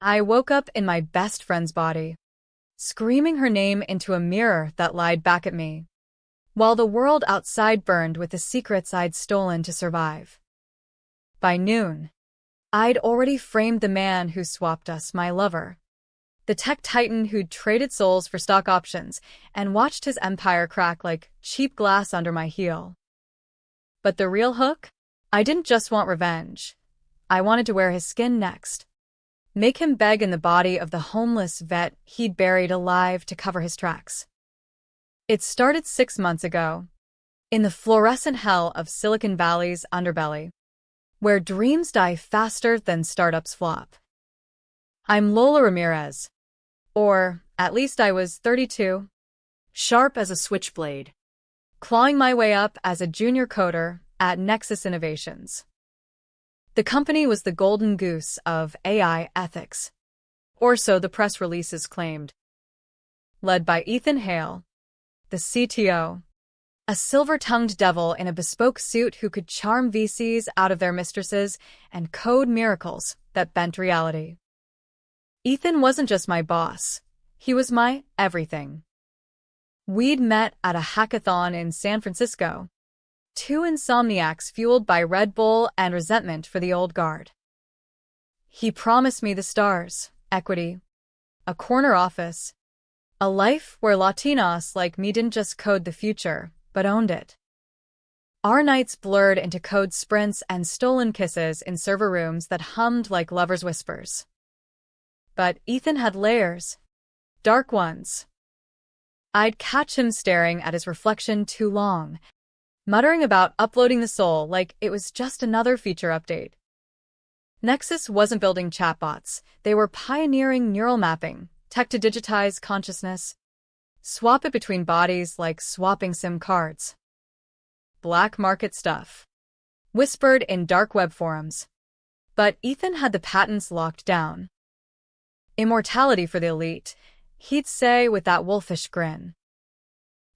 I woke up in my best friend's body, screaming her name into a mirror that lied back at me, while the world outside burned with the secrets I'd stolen to survive. By noon, I'd already framed the man who swapped us, my lover, the tech titan who'd traded souls for stock options, and watched his empire crack like cheap glass under my heel. But the real hook? I didn't just want revenge. I wanted to wear his skin next. Make him beg in the body of the homeless vet he'd buried alive to cover his tracks. It started 6 months ago, in the fluorescent hell of Silicon Valley's underbelly, where dreams die faster than startups flop. I'm Lola Ramirez, or at least I was 32, sharp as a switchblade, clawing my way up as a junior coder at Nexus Innovations. The company was the golden goose of AI ethics, or so the press releases claimed. Led by Ethan Hale, the CTO, a silver-tongued devil in a bespoke suit who could charm VCs out of their mistresses and code miracles that bent reality. Ethan wasn't just my boss, he was my everything. We'd met at a hackathon in San Francisco, two insomniacs fueled by Red Bull and resentment for the old guard. He promised me the stars, equity, a corner office, a life where Latinas like me didn't just code the future, but owned it. Our nights blurred into code sprints and stolen kisses in server rooms that hummed like lovers' whispers. But Ethan had layers, dark ones. I'd catch him staring at his reflection too long, muttering about uploading the soul like it was just another feature update. Nexus wasn't building chatbots, they were pioneering neural mapping, tech to digitize consciousness, swap it between bodies like swapping SIM cards. Black market stuff, whispered in dark web forums. But Ethan had the patents locked down. Immortality for the elite, he'd say with that wolfish grin.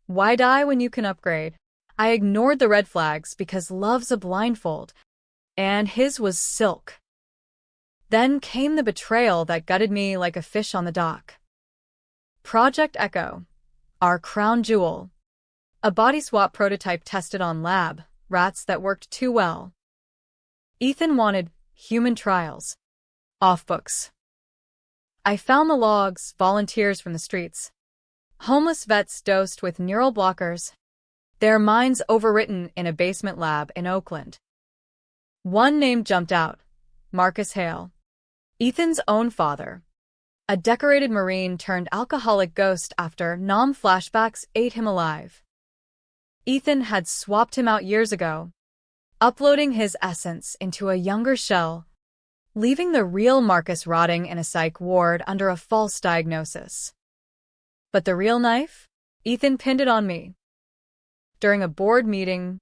Why die when you can upgrade? I ignored the red flags because love's a blindfold, and his was silk. Then came the betrayal that gutted me like a fish on the dock. Project Echo, our crown jewel, a body swap prototype tested on lab rats that worked too well. Ethan wanted human trials, off books. I found the logs, volunteers from the streets, homeless vets dosed with neural blockers, their minds overwritten in a basement lab in Oakland. One name jumped out, Marcus Hale, Ethan's own father, a decorated Marine turned alcoholic ghost after Nam flashbacks ate him alive. Ethan had swapped him out years ago, uploading his essence into a younger shell, leaving the real Marcus rotting in a psych ward under a false diagnosis. But the real knife? Ethan pinned it on me. During a board meeting,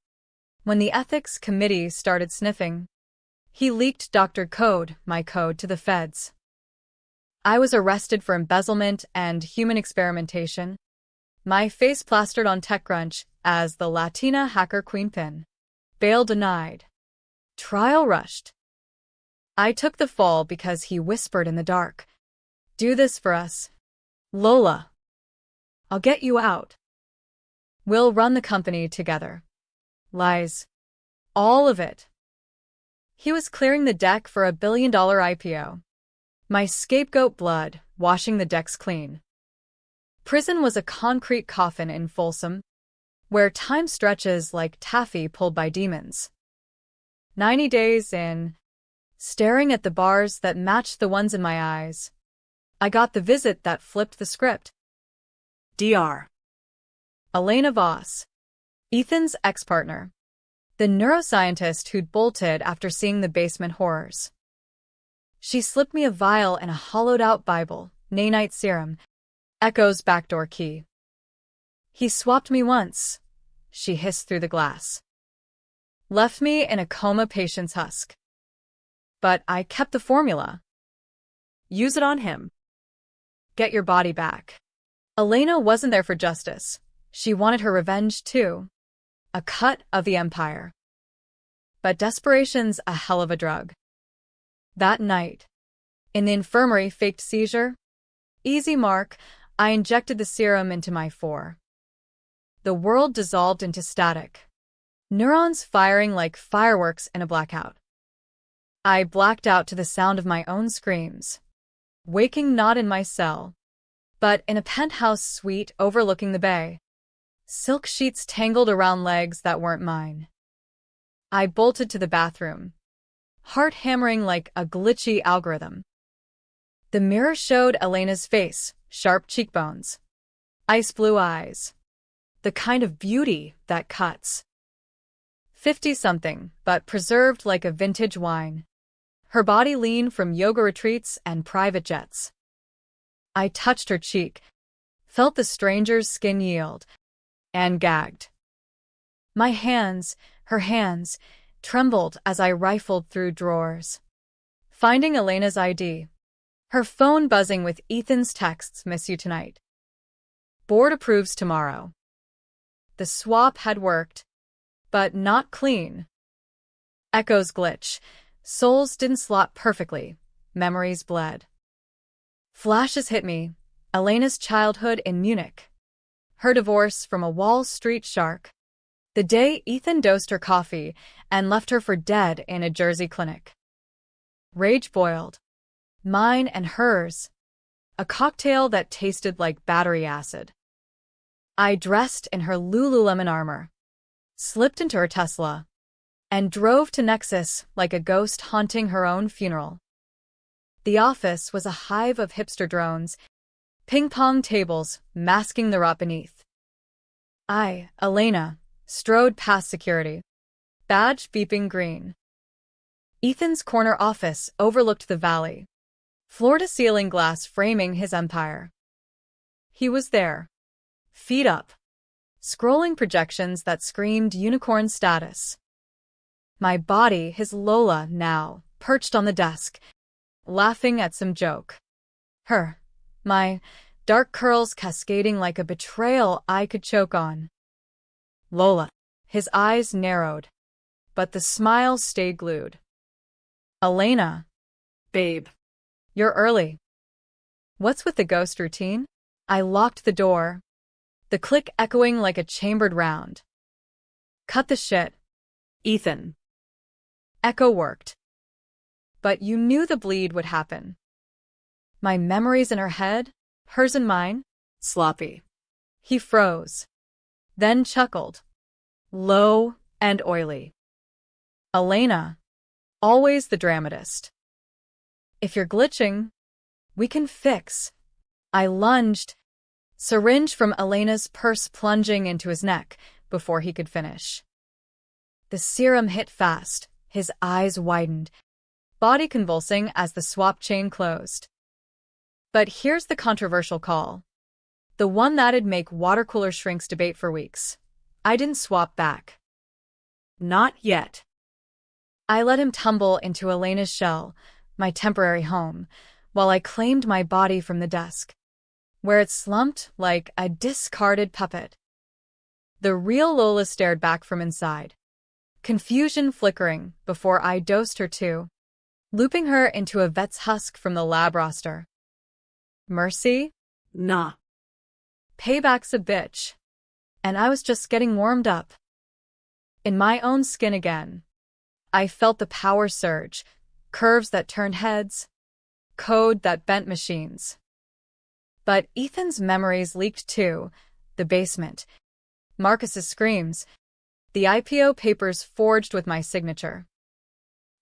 when the ethics committee started sniffing, he leaked Dr. Code, my code, to the feds. I was arrested for embezzlement and human experimentation, my face plastered on TechCrunch as the Latina hacker queenpin. Bail denied. Trial rushed. I took the fall because he whispered in the dark, "Do this for us, Lola. I'll get you out. We'll run the company together." Lies. All of it. He was clearing the deck for a $1 billion IPO. My scapegoat blood, washing the decks clean. Prison was a concrete coffin in Folsom, where time stretches like taffy pulled by demons. 90 days in, staring at the bars that matched the ones in my eyes, I got the visit that flipped the script. Dr. Elena Voss, Ethan's ex-partner, the neuroscientist who'd bolted after seeing the basement horrors. She slipped me a vial and a hollowed-out Bible, nanite serum, Echo's backdoor key. "He swapped me once," she hissed through the glass. "Left me in a coma patient's husk. But I kept the formula. Use it on him. Get your body back." Elena wasn't there for justice. She wanted her revenge too. A cut of the empire. But desperation's a hell of a drug. That night, In the infirmary, faked seizure. Easy mark. I injected the serum into my fore. The world dissolved into static. Neurons firing like fireworks in a blackout. I blacked out to the sound of my own screams, waking not in my cell, but in a penthouse suite overlooking the bay. Silk sheets tangled around legs that weren't mine. I bolted to the bathroom, heart hammering like a glitchy algorithm. The mirror showed Elena's face, sharp cheekbones, ice blue eyes, the kind of beauty that cuts. 50-something, but preserved like a vintage wine. Her body lean from yoga retreats and private jets. I touched her cheek, felt the stranger's skin yield, and gagged. My hands, her hands, trembled as I rifled through drawers, finding Elena's ID. Her phone buzzing with Ethan's texts, "Miss you tonight. Board approves tomorrow." The swap had worked, but not clean. Echoes glitch. Souls didn't slot perfectly. Memories bled. Flashes hit me. Elena's childhood in Munich. Her divorce from a Wall Street shark. The day Ethan dosed her coffee and left her for dead in a Jersey clinic. Rage boiled. Mine and hers. A cocktail that tasted like battery acid. I dressed in her Lululemon armor, slipped into her Tesla, and drove to Nexus like a ghost haunting her own funeral. The office was a hive of hipster drones, ping-pong tables masking the rot beneath. I, Elena, strode past security, badge beeping green. Ethan's corner office overlooked the valley, floor-to-ceiling glass framing his empire. He was there, feet up, scrolling projections that screamed unicorn status. My body, his Lola now, perched on the desk, laughing at some joke. My dark curls cascading like a betrayal I could choke on. Lola. His eyes narrowed, but the smile stayed glued. Elena. Babe. You're early. What's with the ghost routine? I locked the door, the click echoing like a chambered round. Cut the shit, Ethan. Echo worked. But you knew the bleed would happen. My memories in her head, hers and mine, sloppy. He froze, then chuckled, low and oily. Elena, always the dramatist. If you're glitching, we can fix. I lunged, syringe from Elena's purse plunging into his neck before he could finish. The serum hit fast, his eyes widened, body convulsing as the swap chain closed. But here's the controversial call. The one that'd make water cooler shrinks debate for weeks. I didn't swap back. Not yet. I let him tumble into Elena's shell, my temporary home, while I claimed my body from the desk, where it slumped like a discarded puppet. The real Lola stared back from inside, confusion flickering before I dosed her too, looping her into a vet's husk from the lab roster. Mercy? Nah. Payback's a bitch. And I was just getting warmed up. In my own skin again. I felt the power surge, curves that turned heads, code that bent machines. But Ethan's memories leaked too, the basement, Marcus's screams, the IPO papers forged with my signature.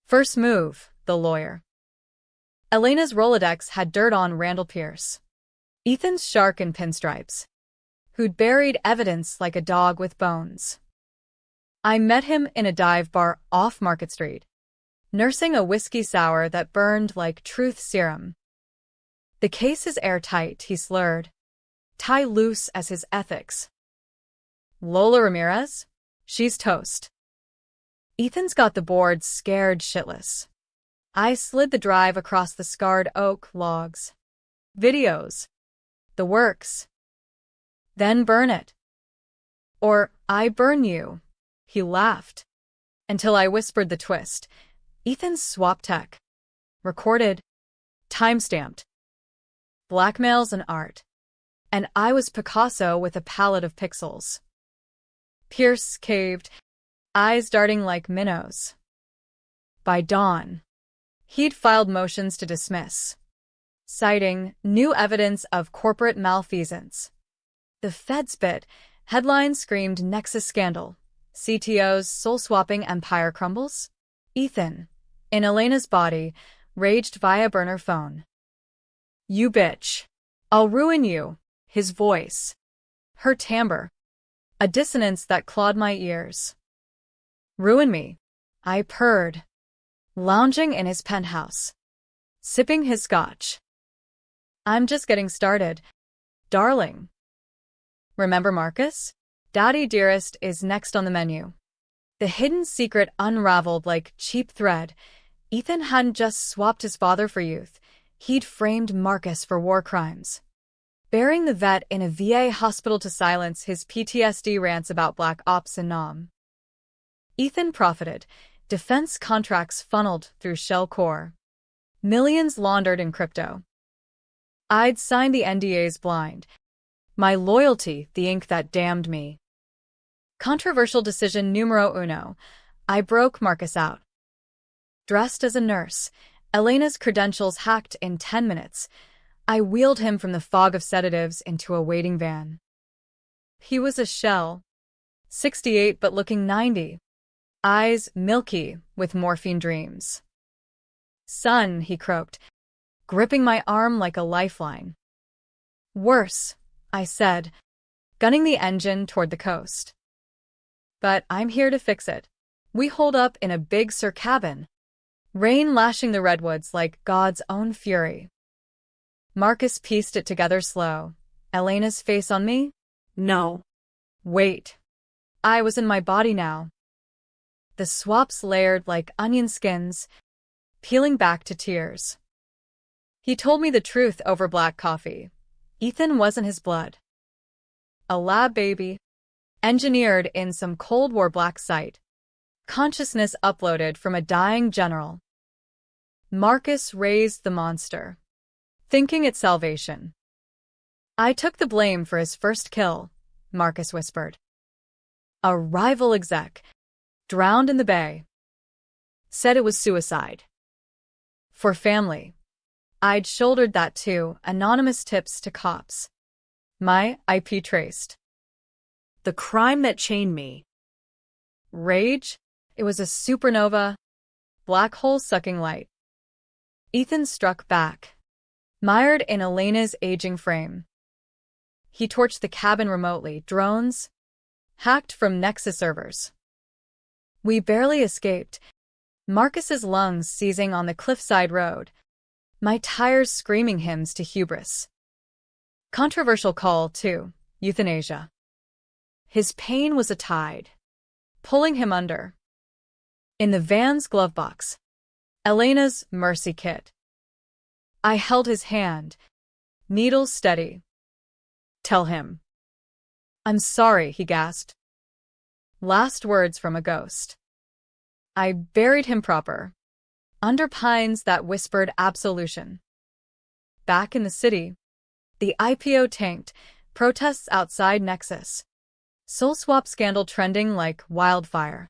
First move, the lawyer. Elena's Rolodex had dirt on Randall Pierce, Ethan's shark in pinstripes, who'd buried evidence like a dog with bones. I met him in a dive bar off Market Street, nursing a whiskey sour that burned like truth serum. The case is airtight, he slurred, tie loose as his ethics. Lola Ramirez? She's toast. Ethan's got the board scared shitless. I slid the drive across the scarred oak logs. Videos. The works. Then burn it. Or I burn you. He laughed. Until I whispered the twist. Ethan's swap tech. Recorded. Time-stamped. Blackmails and art. And I was Picasso with a palette of pixels. Pierce caved, eyes darting like minnows. By dawn, he'd filed motions to dismiss, citing new evidence of corporate malfeasance. The Feds bit, headlines screamed Nexus scandal, CTO's soul-swapping empire crumbles. Ethan, in Elena's body, raged via burner phone. You bitch. I'll ruin you. His voice. Her timbre. A dissonance that clawed my ears. Ruin me. I purred, lounging in his penthouse, sipping his scotch. I'm just getting started, darling. Remember Marcus? Daddy Dearest is next on the menu. The hidden secret unraveled like cheap thread. Ethan hadn't just swapped his father for youth. He'd framed Marcus for war crimes, burying the vet in a VA hospital to silence his PTSD rants about black ops in Nam. Ethan profited. Defense contracts funneled through Shell Core. Millions laundered in crypto. I'd signed the NDAs blind. My loyalty, the ink that damned me. Controversial decision numero uno. I broke Marcus out. Dressed as a nurse, Elena's credentials hacked in 10 minutes. I wheeled him from the fog of sedatives into a waiting van. He was a shell, 68 but looking 90. Eyes milky with morphine dreams. Son, he croaked, gripping my arm like a lifeline. Worse, I said, gunning the engine toward the coast. But I'm here to fix it. We holed up in a Big Sur cabin, rain lashing the redwoods like God's own fury. Marcus pieced it together slow. Elena's face on me? No. Wait. I was in my body now. The swaps layered like onion skins, peeling back to tears. He told me the truth over black coffee. Ethan wasn't his blood. A lab baby, engineered in some Cold War black site. Consciousness uploaded from a dying general. Marcus raised the monster, thinking it salvation. I took the blame for his first kill, Marcus whispered. A rival exec, drowned in the bay. Said it was suicide. For family. I'd shouldered that too, anonymous tips to cops. My IP traced. The crime that chained me. Rage? It was a supernova, black hole sucking light. Ethan struck back, mired in Elena's aging frame. He torched the cabin remotely, drones, hacked from Nexus servers. We barely escaped, Marcus's lungs seizing on the cliffside road, my tires screaming hymns to hubris. Controversial call, too, euthanasia. His pain was a tide, pulling him under. In the van's glove box, Elena's mercy kit. I held his hand, needles steady. Tell him. I'm sorry, he gasped. Last words from a ghost. I buried him proper, under pines that whispered absolution. Back in the city, the IPO tanked, protests outside Nexus. Soul swap scandal trending like wildfire.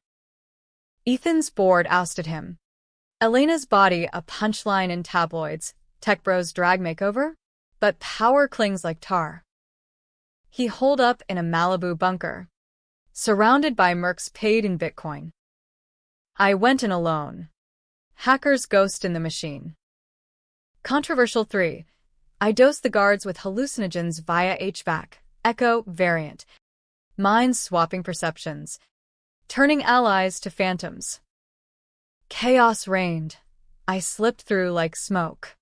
Ethan's board ousted him. Elena's body a punchline in tabloids, tech bros drag makeover, but power clings like tar. He holed up in a Malibu bunker, surrounded by mercs paid in Bitcoin. I went in alone. Hacker's ghost in the machine. Controversial 3. I dosed the guards with hallucinogens via HVAC, echo variant. Minds swapping perceptions, turning allies to phantoms. Chaos reigned. I slipped through like smoke.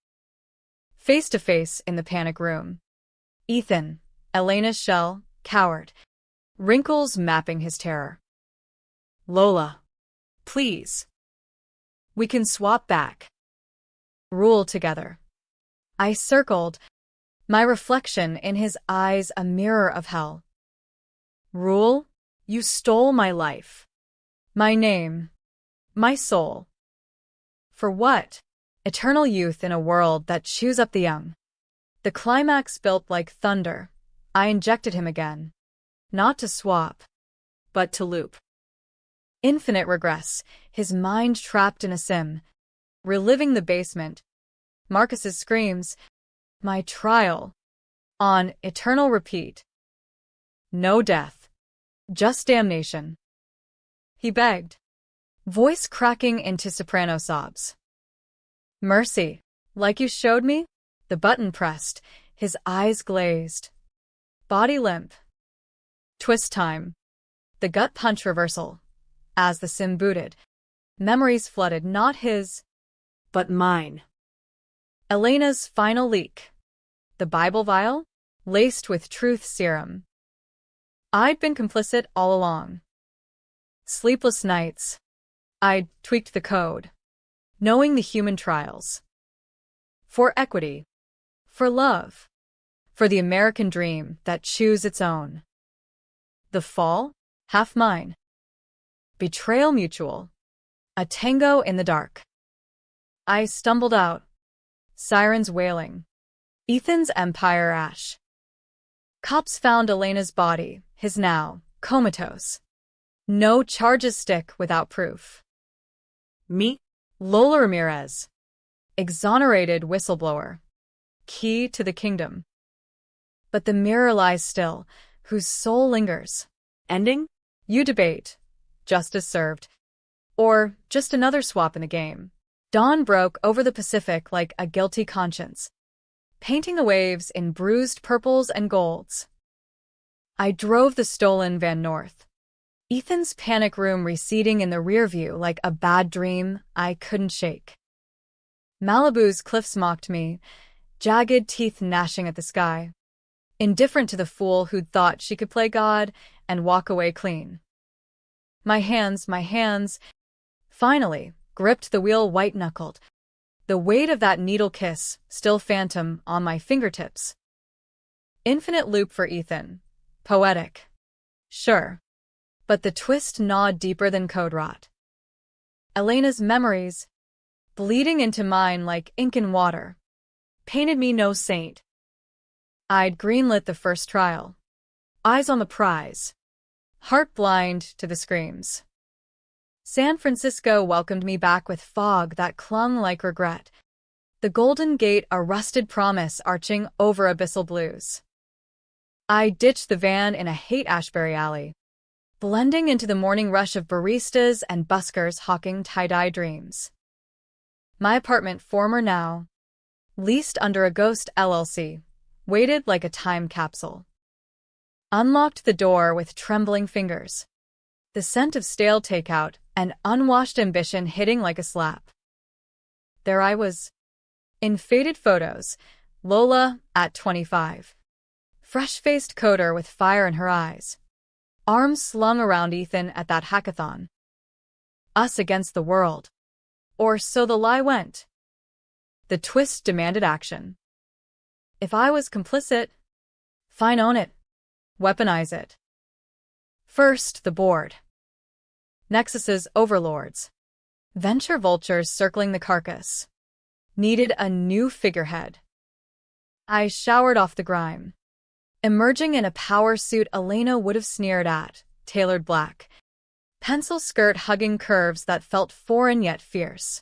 Face to face in the panic room. Ethan, Elena's shell, coward. Wrinkles mapping his terror. Lola, please. We can swap back. Rule together. I circled, my reflection in his eyes a mirror of hell. Rule, you stole my life. My name. My soul. For what? Eternal youth in a world that chews up the young. The climax built like thunder. I injected him again. Not to swap, but to loop. Infinite regress, his mind trapped in a sim. Reliving the basement. Marcus's screams. My trial. On eternal repeat. No death. Just damnation. He begged. Voice cracking into soprano sobs. Mercy. Like you showed me? The button pressed, his eyes glazed. Body limp. Twist time. The gut punch reversal. As the sim booted. Memories flooded, not his, but mine. Elena's final leak. The Bible vial? Laced with truth serum. I'd been complicit all along. Sleepless nights. I'd tweaked the code. Knowing the human trials. For equity. For love. For the American dream that chews its own. The fall? Half mine. Betrayal mutual. A tango in the dark. I stumbled out. Sirens wailing. Ethan's empire ash. Cops found Elena's body, his now comatose. No charges stick without proof. Me? Lola Ramirez. Exonerated whistleblower. Key to the kingdom. But the mirror lies still, whose soul lingers. Ending? You debate. Justice served. Or just another swap in the game. Dawn broke over the Pacific like a guilty conscience, painting the waves in bruised purples and golds. I drove the stolen van north. Ethan's panic room receding in the rear view like a bad dream I couldn't shake. Malibu's cliffs mocked me, jagged teeth gnashing at the sky, indifferent to the fool who'd thought she could play God and walk away clean. My hands, finally, gripped the wheel white-knuckled, the weight of that needle kiss still phantom on my fingertips. Infinite loop for Ethan. Poetic. Sure. But the twist gnawed deeper than code rot. Elena's memories, bleeding into mine like ink and water, painted me no saint. I'd greenlit the first trial. Eyes on the prize. Heart blind to the screams. San Francisco welcomed me back with fog that clung like regret. The Golden Gate a rusted promise arching over abyssal blues. I ditched the van in a hate-Ashbury alley, blending into the morning rush of baristas and buskers hawking tie-dye dreams. My apartment, former now, leased under a ghost LLC, waited like a time capsule. Unlocked the door with trembling fingers. The scent of stale takeout and unwashed ambition hitting like a slap. There I was. In faded photos, Lola at 25. Fresh-faced coder with fire in her eyes. Arms slung around Ethan at that hackathon. Us against the world. Or so the lie went. The twist demanded action. If I was complicit, fine, own it. Weaponize it. First, the board. Nexus's overlords. Venture vultures circling the carcass. Needed a new figurehead. I showered off the grime. Emerging in a power suit Elena would have sneered at, tailored black. Pencil skirt hugging curves that felt foreign yet fierce.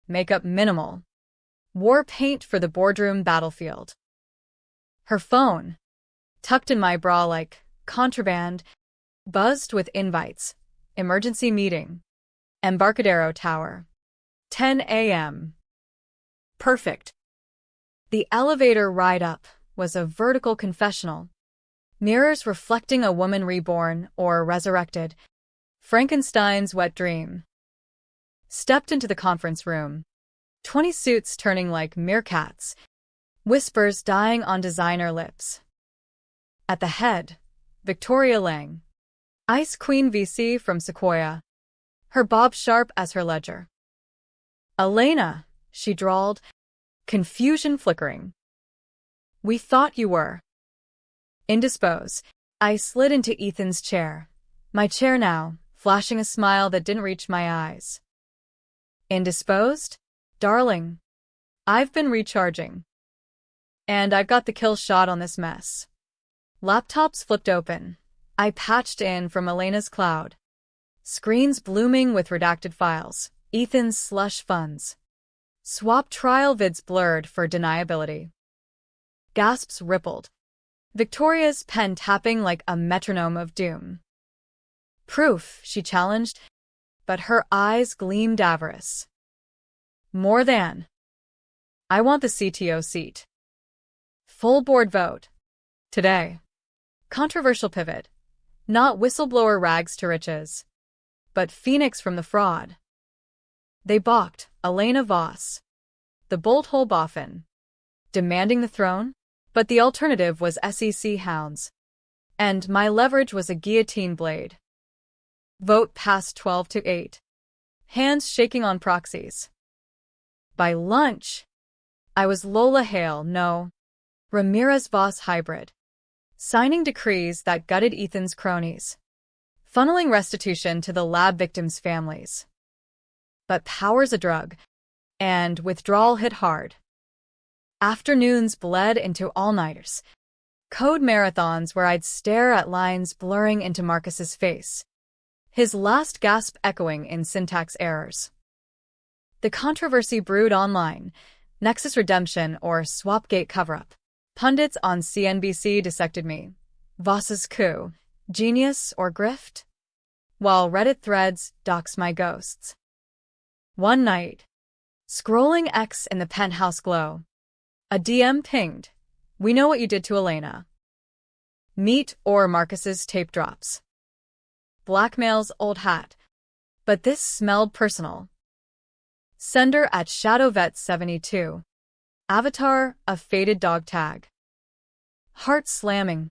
Makeup minimal. War paint for the boardroom battlefield. Her phone, tucked in my bra like contraband, buzzed with invites. Emergency meeting. Embarcadero Tower. 10 a.m. Perfect. The elevator ride up was a vertical confessional. Mirrors reflecting a woman reborn or resurrected. Frankenstein's wet dream. Stepped into the conference room. 20 suits turning like meerkats. Whispers dying on designer lips. At the head, Victoria Lang. Ice Queen VC from Sequoia. Her bob sharp as her ledger. Elena, she drawled, confusion flickering. We thought you were. Indisposed, I slid into Ethan's chair. My chair now, flashing a smile that didn't reach my eyes. Indisposed? Darling, I've been recharging. And I've got the kill shot on this mess. Laptops flipped open. I patched in from Elena's cloud. Screens blooming with redacted files. Ethan's slush funds. Swap trial vids blurred for deniability. Gasps rippled. Victoria's pen tapping like a metronome of doom. Proof, she challenged, but her eyes gleamed avarice. More than. I want the CTO seat. Full board vote. Today. Controversial pivot. Not whistleblower rags to riches, but Phoenix from the fraud. They balked, Elena Voss, the bolt-hole boffin, demanding the throne, but the alternative was SEC hounds, and my leverage was a guillotine blade. Vote passed 12-8. Hands shaking on proxies. By lunch, I was Lola Hale, no, Ramirez Voss hybrid, signing decrees that gutted Ethan's cronies, funneling restitution to the lab victims' families. But power's a drug, and withdrawal hit hard. Afternoons bled into all-nighters, code marathons where I'd stare at lines blurring into Marcus's face, his last gasp echoing in syntax errors. The controversy brewed online, Nexus Redemption or Swapgate cover-up. Pundits on CNBC dissected me. Voss's coup, genius or grift? While Reddit threads dox my ghosts. One night, scrolling X in the penthouse glow, a DM pinged, "We know what you did to Elena." Meet or Marcus's tape drops. Blackmail's old hat, but this smelled personal. Sender at ShadowVet72. Avatar, a faded dog tag. Heart slamming.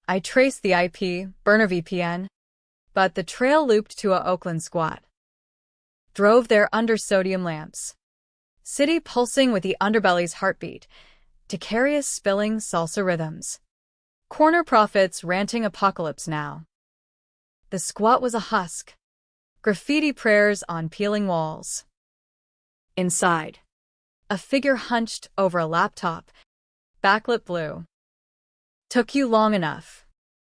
I traced the IP, burner VPN, but the trail looped to a Oakland squat. Drove there under sodium lamps. City pulsing with the underbelly's heartbeat. Decarious spilling salsa rhythms. Corner prophets ranting apocalypse now. The squat was a husk. Graffiti prayers on peeling walls. Inside, a figure hunched over a laptop, backlit blue. Took you long enough.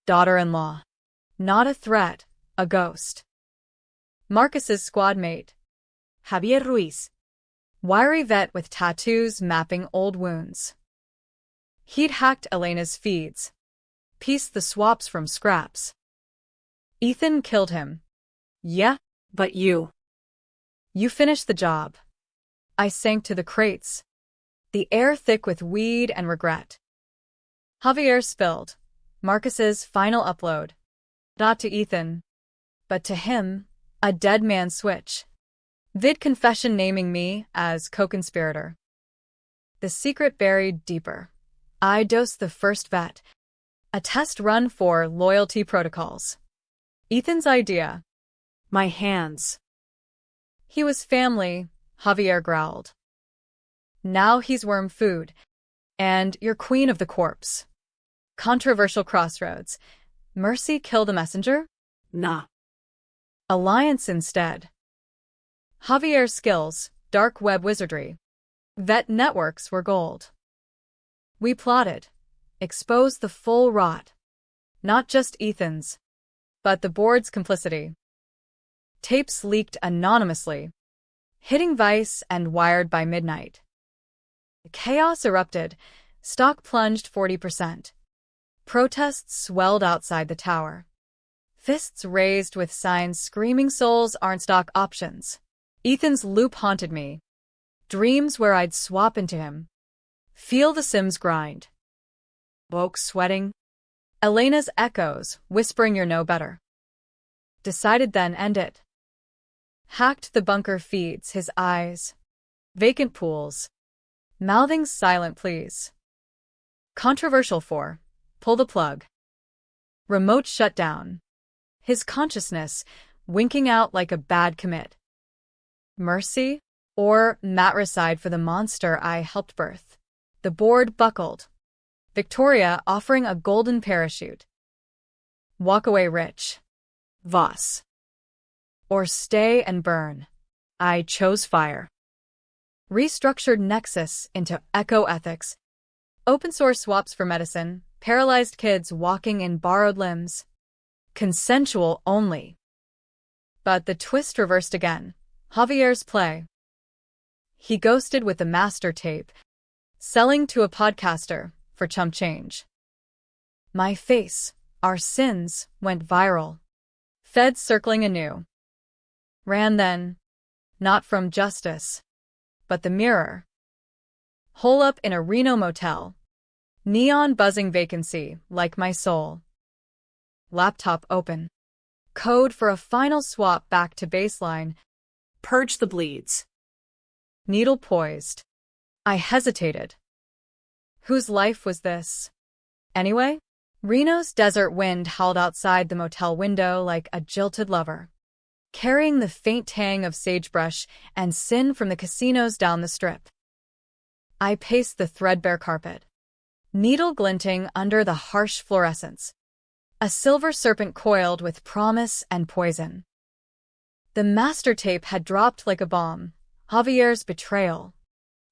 Daughter-in-law. Not a threat, a ghost. Marcus's squad mate. Javier Ruiz. Wiry vet with tattoos mapping old wounds. He'd hacked Elena's feeds. Pieced the swaps from scraps. Ethan killed him. Yeah, but you. You finished the job. I sank to the crates. The air thick with weed and regret. Javier spilled. Marcus's final upload. Not to Ethan, but to him, a dead man switch. Vid confession naming me as co-conspirator. The secret buried deeper. I dosed the first vet. A test run for loyalty protocols. Ethan's idea. My hands. He was family, Javier growled. Now he's worm food. And you're queen of the corpse. Controversial crossroads. Mercy kill the messenger? Nah. Alliance instead. Javier's skills, dark web wizardry. Vet networks were gold. We plotted. Exposed the full rot. Not just Ethan's, but the board's complicity. Tapes leaked anonymously, hitting Vice and Wired by midnight. Chaos erupted. Stock plunged 40%. Protests swelled outside the tower. Fists raised with signs screaming souls aren't stock options. Ethan's loop haunted me. Dreams where I'd swap into him. Feel the Sims grind. Woke sweating. Elena's echoes, whispering you're no better. Decided then end it. Hacked the bunker feeds, his eyes. Vacant pools. Mouthing silent pleas. Controversial 4. Pull the plug. Remote shutdown. His consciousness winking out like a bad commit. Mercy or matricide for the monster I helped birth. The board buckled. Victoria offering a golden parachute. Walk away rich. Voss. Or stay and burn. I chose fire. restructured Nexus into eco-ethics, open-source swaps for medicine, paralyzed kids walking in borrowed limbs, consensual only. But the twist reversed again. Javier's play. He ghosted with the master tape, selling to a podcaster for chump change. My face, our sins, went viral. Feds circling anew. Ran then, not from justice, but the Mirror. Hole up in a Reno motel. Neon buzzing vacancy, like my soul. Laptop open. Code for a final swap back to baseline. Purge the bleeds. Needle poised. I hesitated. Whose life was this? Anyway? Reno's desert wind howled outside the motel window like a jilted lover, carrying the faint tang of sagebrush and sin from the casinos down the strip. I paced the threadbare carpet, needle glinting under the harsh fluorescence, a silver serpent coiled with promise and poison. The master tape had dropped like a bomb, Javier's betrayal.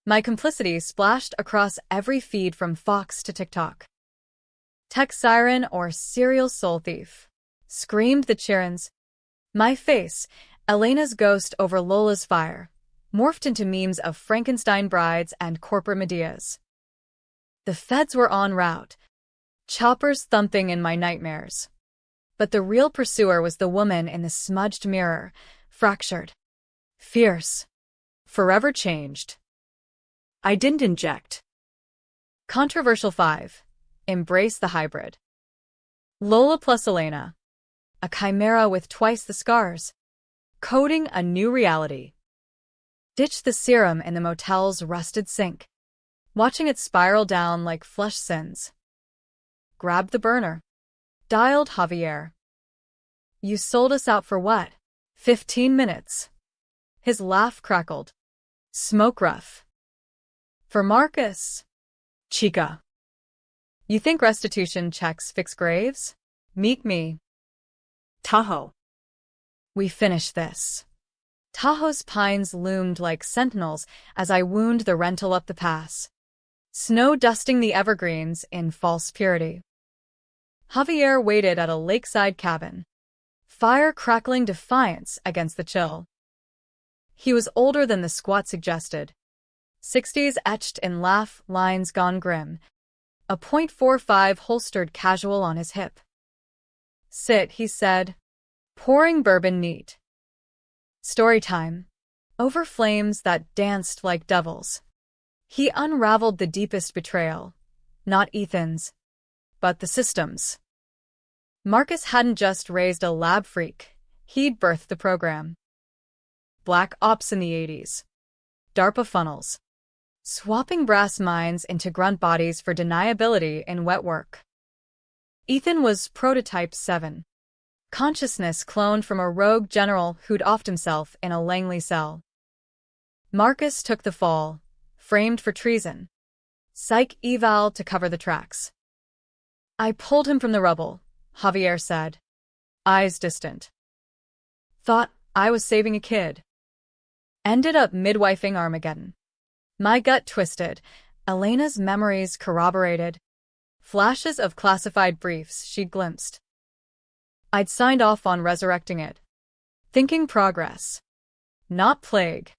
My complicity splashed across every feed from Fox to TikTok. Tech siren or serial soul thief, screamed the Chirons. My face, Elena's ghost over Lola's fire, morphed into memes of Frankenstein brides and corporate Medeas. The feds were en route, choppers thumping in my nightmares. But the real pursuer was the woman in the smudged mirror, fractured, fierce, forever changed. I didn't inject. Controversial 5. Embrace the hybrid. Lola plus Elena. A chimera with twice the scars. Coding a new reality. Ditch the serum in the motel's rusted sink, watching it spiral down like flush sins. Grabbed the burner. Dialed Javier. You sold us out for what? 15 minutes. His laugh crackled. Smoke rough. For Marcus. Chica. You think restitution checks fix graves? Meet me. Tahoe. We finished this. Tahoe's pines loomed like sentinels as I wound the rental up the pass. Snow dusting the evergreens in false purity. Javier waited at a lakeside cabin, fire crackling defiance against the chill. He was older than the squat suggested. 60s etched in laugh lines gone grim. A .45 holstered casual on his hip. Sit, he said, pouring bourbon neat. Storytime. Over flames that danced like devils. He unraveled the deepest betrayal. Not Ethan's, but the system's. Marcus hadn't just raised a lab freak. He'd birthed the program. Black Ops in the 80s. DARPA funnels. Swapping brass minds into grunt bodies for deniability in wet work. Ethan was Prototype 7. Consciousness cloned from a rogue general who'd offed himself in a Langley cell. Marcus took the fall, framed for treason. Psych eval to cover the tracks. I pulled him from the rubble, Javier said, eyes distant. Thought I was saving a kid. Ended up midwifing Armageddon. My gut twisted. Elena's memories corroborated. Flashes of classified briefs she'd glimpsed. I'd signed off on resurrecting it. Thinking progress. Not plague.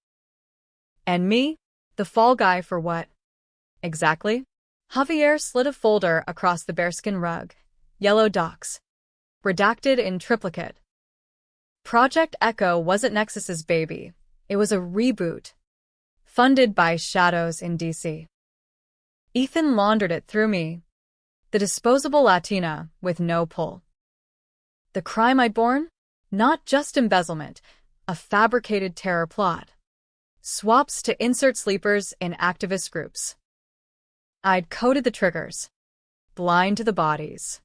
And me? The fall guy for what? Exactly? Javier slid a folder across the bearskin rug. Yellow docs. Redacted in triplicate. Project Echo wasn't Nexus's baby. It was a reboot. Funded by Shadows in DC. Ethan laundered it through me. The disposable Latina with no pull. The crime I'd borne? Not just embezzlement, a fabricated terror plot. Swaps to insert sleepers in activist groups. I'd coded the triggers. Blind to the bodies.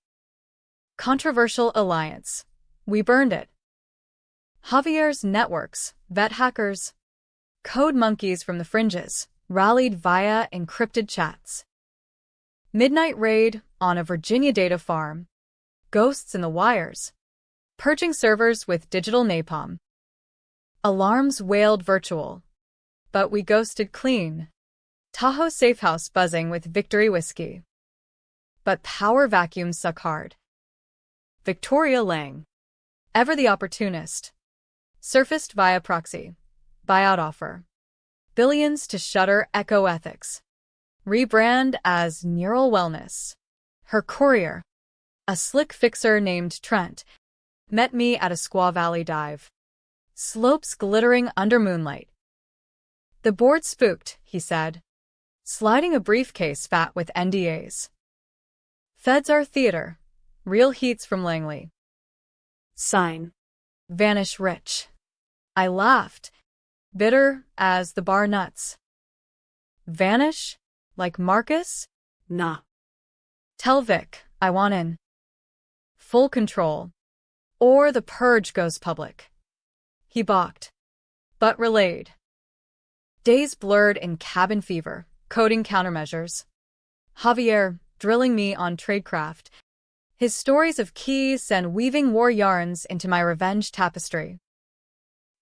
Controversial alliance. We burned it. Javier's networks, vet hackers, code monkeys from the fringes, rallied via encrypted chats. Midnight raid on a Virginia data farm. Ghosts in the wires. Purging servers with digital napalm. Alarms wailed virtual. But we ghosted clean. Tahoe safe house buzzing with victory whiskey. But power vacuums suck hard. Victoria Lang. Ever the opportunist. Surfaced via proxy. Buyout offer. Billions to shutter Echo Ethics. Rebrand as Neural Wellness. Her courier, a slick fixer named Trent, met me at a Squaw Valley dive. Slopes glittering under moonlight. The board spooked, he said, sliding a briefcase fat with NDAs. Feds are theater. Real heats from Langley. Sign. Vanish rich. I laughed, bitter as the bar nuts. Vanish? Like Marcus? Nah. Tell Vic, I want in. Full control. Or the purge goes public. He balked, but relayed. Days blurred in cabin fever, coding countermeasures. Javier, drilling me on tradecraft. His stories of keys and weaving war yarns into my revenge tapestry.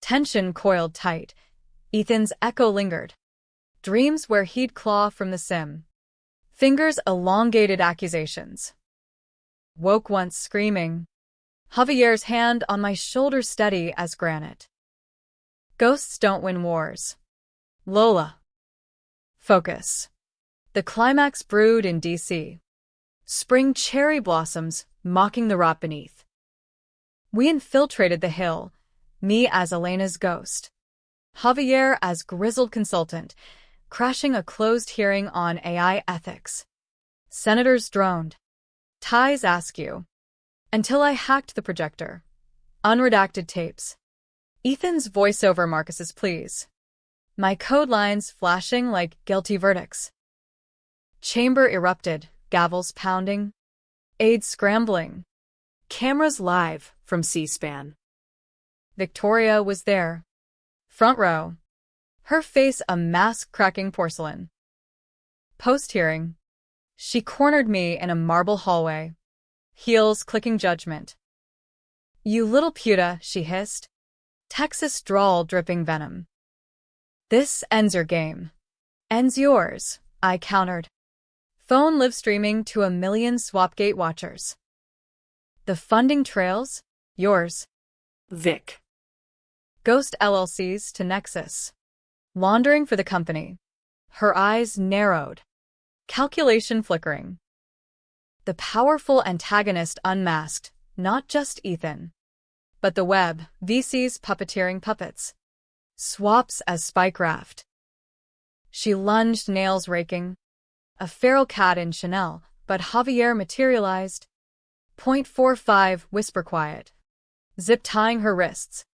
Tension coiled tight. Ethan's echo lingered. Dreams where he'd claw from the sim. Fingers elongated accusations. Woke once screaming. Javier's hand on my shoulder steady as granite. Ghosts don't win wars. Lola. Focus. The climax brewed in D.C. Spring cherry blossoms mocking the rot beneath. We infiltrated the hill, me as Elena's ghost. Javier as grizzled consultant, crashing a closed hearing on AI ethics. Senators droned. Ties askew. Until I hacked the projector. Unredacted tapes. Ethan's voiceover Marcus's pleas. My code lines flashing like guilty verdicts. Chamber erupted, gavels pounding. Aides scrambling. Cameras live from C-SPAN. Victoria was there. Front row. Her face a mask-cracking porcelain. Post-hearing. She cornered me in a marble hallway. Heels clicking judgment. You little puta, she hissed. Texas drawl dripping venom. This ends your game. Ends yours, I countered. Phone live streaming to 1 million Swapgate watchers. The funding trails? Yours. Vic. Ghost LLCs to Nexus. Laundering for the company. Her eyes narrowed. Calculation flickering. The powerful antagonist unmasked, not just Ethan. But the web, VC's puppeteering puppets. Swaps as spike raft. She lunged, nails raking. A feral cat in Chanel, but Javier materialized. .45 whisper quiet. Zip tying her wrists.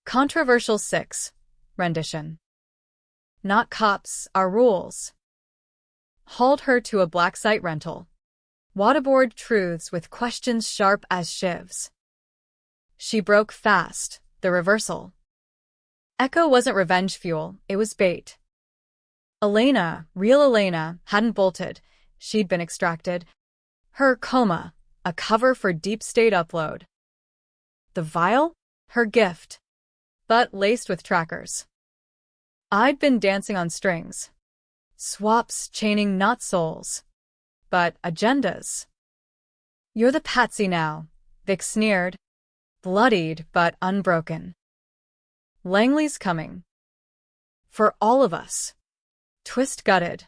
Controversial 6. Rendition. Not cops, our rules. Hauled her to a black site rental. Waterboard truths with questions sharp as shivs. She broke fast, the reversal. Echo wasn't revenge fuel, it was bait. Elena, real Elena, hadn't bolted. She'd been extracted. Her coma, a cover for deep state upload. The vial? Her gift. But laced with trackers. I'd been dancing on strings. Swaps chaining not souls, but agendas. You're the patsy now, Vic sneered. Bloodied but unbroken. Langley's coming. For all of us. Twist gutted.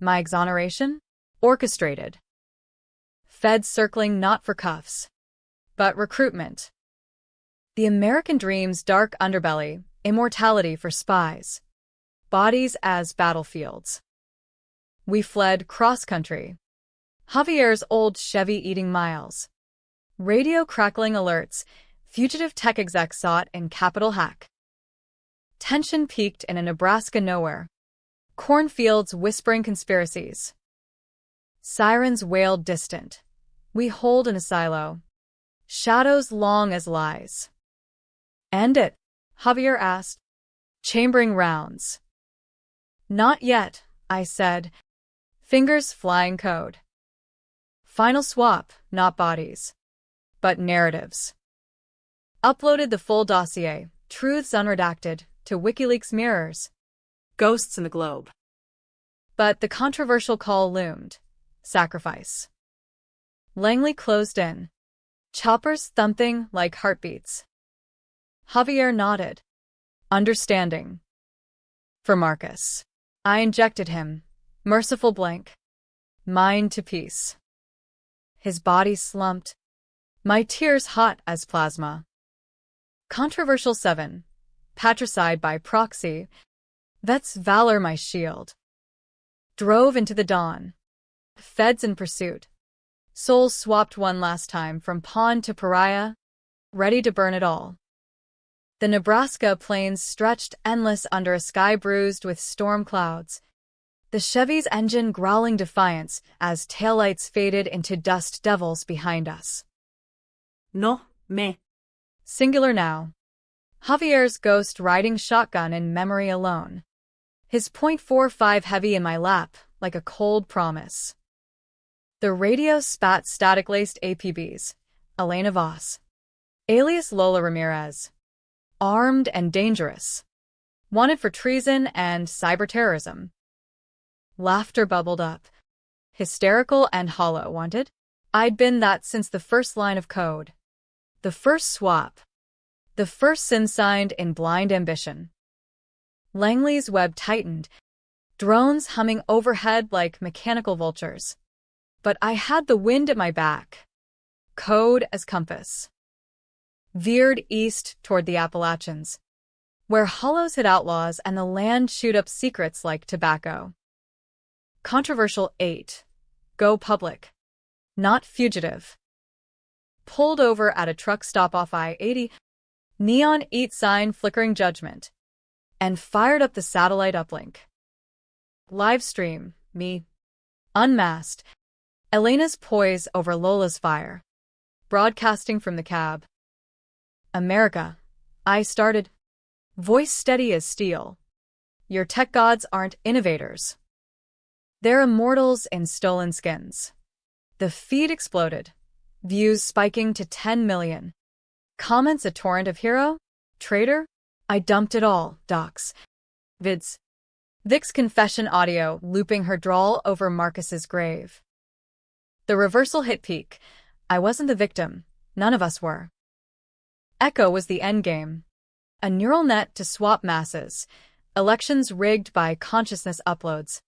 My exoneration? Orchestrated. Feds circling not for cuffs, but recruitment. The American dream's dark underbelly, immortality for spies. Bodies as battlefields. We fled cross-country. Javier's old Chevy eating miles. Radio crackling alerts, fugitive tech exec sought in Capitol hack. Tension peaked in a Nebraska nowhere. Cornfields whispering conspiracies. Sirens wailed distant. We holed in a silo. Shadows long as lies. End it? Javier asked. Chambering rounds. Not yet, I said. Fingers flying code. Final swap, not bodies. But narratives. Uploaded the full dossier, truths unredacted, to WikiLeaks mirrors. Ghosts in the globe. But the controversial call loomed. Sacrifice. Langley closed in. Choppers thumping like heartbeats. Javier nodded. Understanding. For Marcus. I injected him. Merciful blank. Mind to peace. His body slumped. My tears hot as plasma. Controversial 7. Patricide by proxy. Vet's valor my shield. Drove into the dawn. Feds in pursuit. Souls swapped one last time from pawn to pariah, ready to burn it all. The Nebraska plains stretched endless under a sky bruised with storm clouds. The Chevy's engine growling defiance as taillights faded into dust devils behind us. No me. Singular now. Javier's ghost riding shotgun in memory alone. His .45 heavy in my lap, like a cold promise. The radio spat static-laced APBs. Elena Voss. Alias Lola Ramirez. Armed and dangerous. Wanted for treason and cyberterrorism. Laughter bubbled up. Hysterical and hollow. Wanted? I'd been that since the first line of code. The first swap. The first sin signed in blind ambition. Langley's web tightened, drones humming overhead like mechanical vultures. But I had the wind at my back. Code as compass. Veered east toward the Appalachians, where hollows hid outlaws and the land chewed up secrets like tobacco. Controversial 8. Go public. Not fugitive. Pulled over at a truck stop off I-80, neon eat sign flickering judgment, and fired up the satellite uplink. Live stream, me. Unmasked. Elena's poise over Lola's fire. Broadcasting from the cab. America. I started. Voice steady as steel. Your tech gods aren't innovators. They're immortals in stolen skins. The feed exploded. Views spiking to 10 million. Comments a torrent of hero? Traitor? I dumped it all, docs. Vids. Vic's confession audio looping her drawl over Marcus's grave. The reversal hit peak. I wasn't the victim. None of us were. Echo was the endgame. A neural net to swap masses. Elections rigged by consciousness uploads.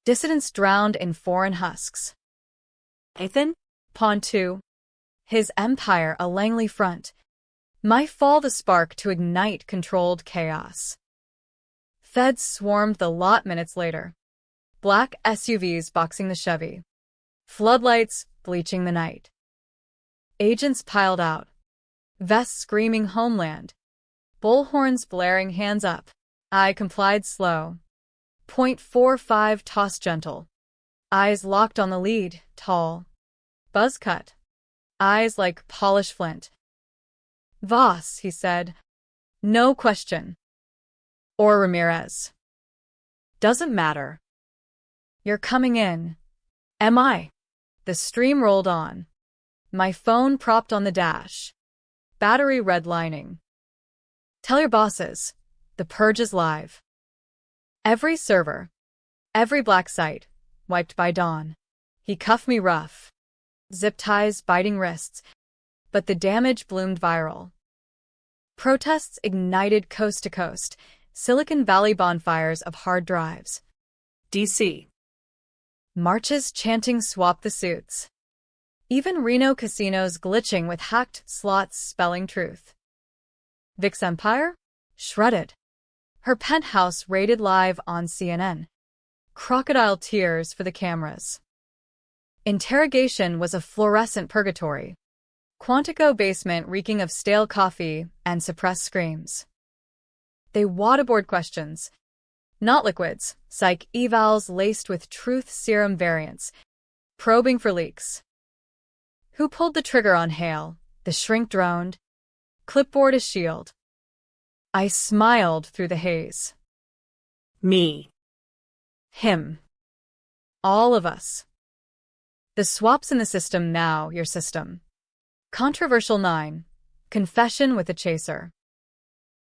Dissidents drowned in foreign husks. Ethan? Pawn 2. His empire a Langley front. My fall the spark to ignite controlled chaos. Feds swarmed the lot minutes later. Black SUVs boxing the Chevy. Floodlights bleaching the night. Agents piled out. Vests screaming homeland. Bullhorns blaring hands up. I complied slow. .45 toss gentle. Eyes locked on the lead, tall. Buzz cut. Eyes like polished flint. Voss, he said. No question. Or Ramirez. Doesn't matter. You're coming in. Am I? The stream rolled on. My phone propped on the dash. Battery redlining. Tell your bosses. The purge is live. Every server. Every black site. Wiped by dawn. He cuffed me rough. Zip ties biting wrists. But the damage bloomed viral. Protests ignited coast to coast. Silicon Valley bonfires of hard drives. DC. Marches chanting swap the suits. Even Reno casinos glitching with hacked slots spelling truth. Vic's empire? Shredded. Her penthouse rated live on CNN. Crocodile tears for the cameras. Interrogation was a fluorescent purgatory. Quantico basement reeking of stale coffee and suppressed screams. They waterboard questions. Not liquids, psych evals laced with truth serum variants. Probing for leaks. Who pulled the trigger on Hale? The shrink droned. Clipboard as shield. I smiled through the haze. Me. Him. All of us. The swap's in the system now, your system. Controversial 9. Confession with a chaser.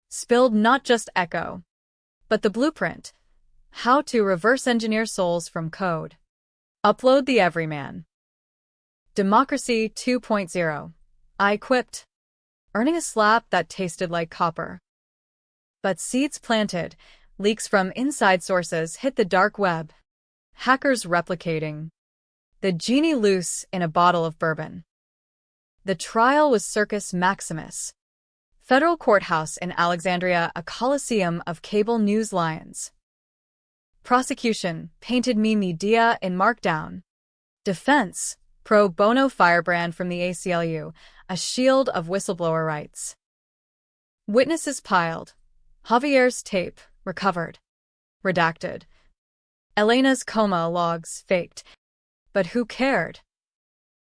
Spilled not just Echo, but the blueprint, How to reverse engineer souls from code. Upload the everyman. Democracy 2.0. I quipped, earning a slap that tasted like copper. But seeds planted, leaks from inside sources hit the dark web. Hackers replicating. The genie loose in a bottle of bourbon. The trial was Circus Maximus. Federal courthouse in Alexandria, a coliseum of cable news lions. Prosecution painted me media in markdown. Defense, pro bono firebrand from the ACLU, a shield of whistleblower rights. Witnesses piled. Javier's tape, recovered. Redacted. Elena's coma logs, faked. But who cared?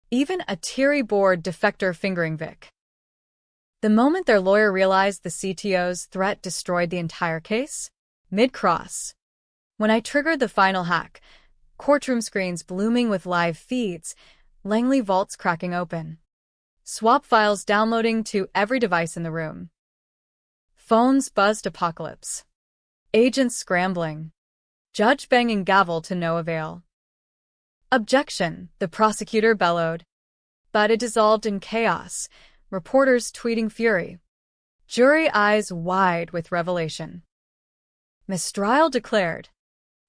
Even a teary bored defector fingering Vic. The moment their lawyer realized the CTO's threat destroyed the entire case, mid-cross. When I triggered the final hack, courtroom screens blooming with live feeds, Langley vaults cracking open. Swap files downloading to every device in the room. Phones buzzed apocalypse. Agents scrambling. Judge banging gavel to no avail. Objection, the prosecutor bellowed. But it dissolved in chaos, reporters tweeting fury. Jury eyes wide with revelation. Mistrial declared.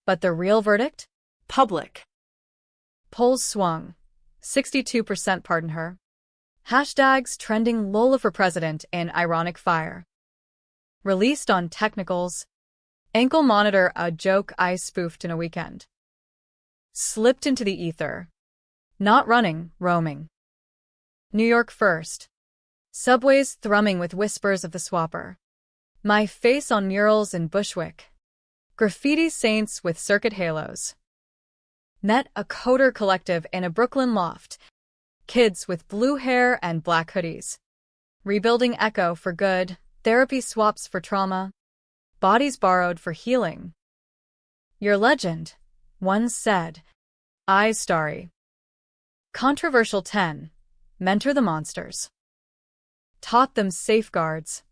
But the real verdict? Public. Polls swung. 62% pardon her. Hashtags trending Lola for president in ironic fire. Released on technicals. Ankle monitor, a joke I spoofed in a weekend. Slipped into the ether. Not running, roaming. New York first. Subways thrumming with whispers of the swapper. My face on murals in Bushwick. Graffiti saints with circuit halos. Met a coder collective in a Brooklyn loft. Kids with blue hair and black hoodies. Rebuilding echo for good, therapy swaps for trauma. Bodies borrowed for healing. Your legend, one said. Eyes starry. Controversial 10. Mentor the monsters. Taught them safeguards.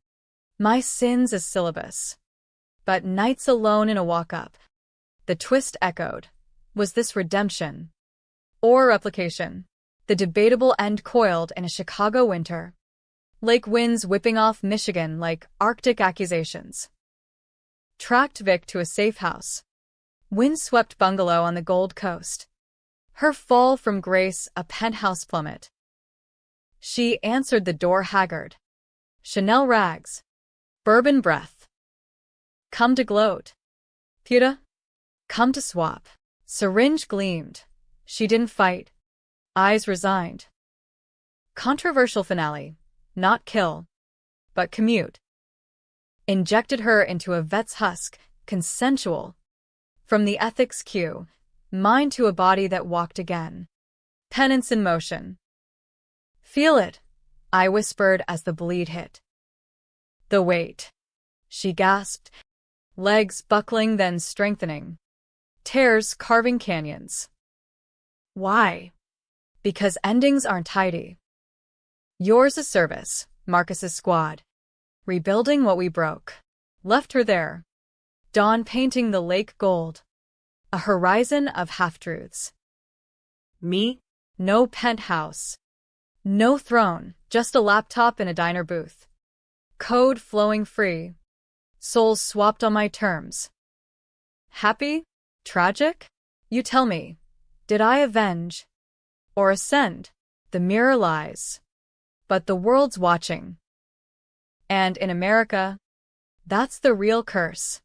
My sins as syllabus. But nights alone in a walk-up. The twist echoed. Was this redemption? Or replication? The debatable end coiled in a Chicago winter. Lake winds whipping off Michigan like Arctic accusations. Tracked Vic to a safe house. Wind-swept bungalow on the Gold Coast. Her fall from grace a penthouse plummet. She answered the door haggard. Chanel rags. Bourbon breath. Come to gloat. Puta. Come to swap. Syringe gleamed. She didn't fight. Eyes resigned. Controversial finale. Not kill. But commute. Injected her into a vet's husk, consensual. From the ethics cue, mind to a body that walked again. Penance in motion. Feel it, I whispered as the bleed hit. The weight. She gasped, legs buckling then strengthening. Tears carving canyons. Why? Because endings aren't tidy. Yours a service, Marcus's squad. Rebuilding what we broke. Left her there. Dawn painting the lake gold. A horizon of half-truths. Me? No penthouse. No throne, just a laptop in a diner booth. Code flowing free. Souls swapped on my terms. Happy? Tragic? You tell me. Did I avenge? Or ascend? The mirror lies. But the world's watching. And in America, that's the real curse.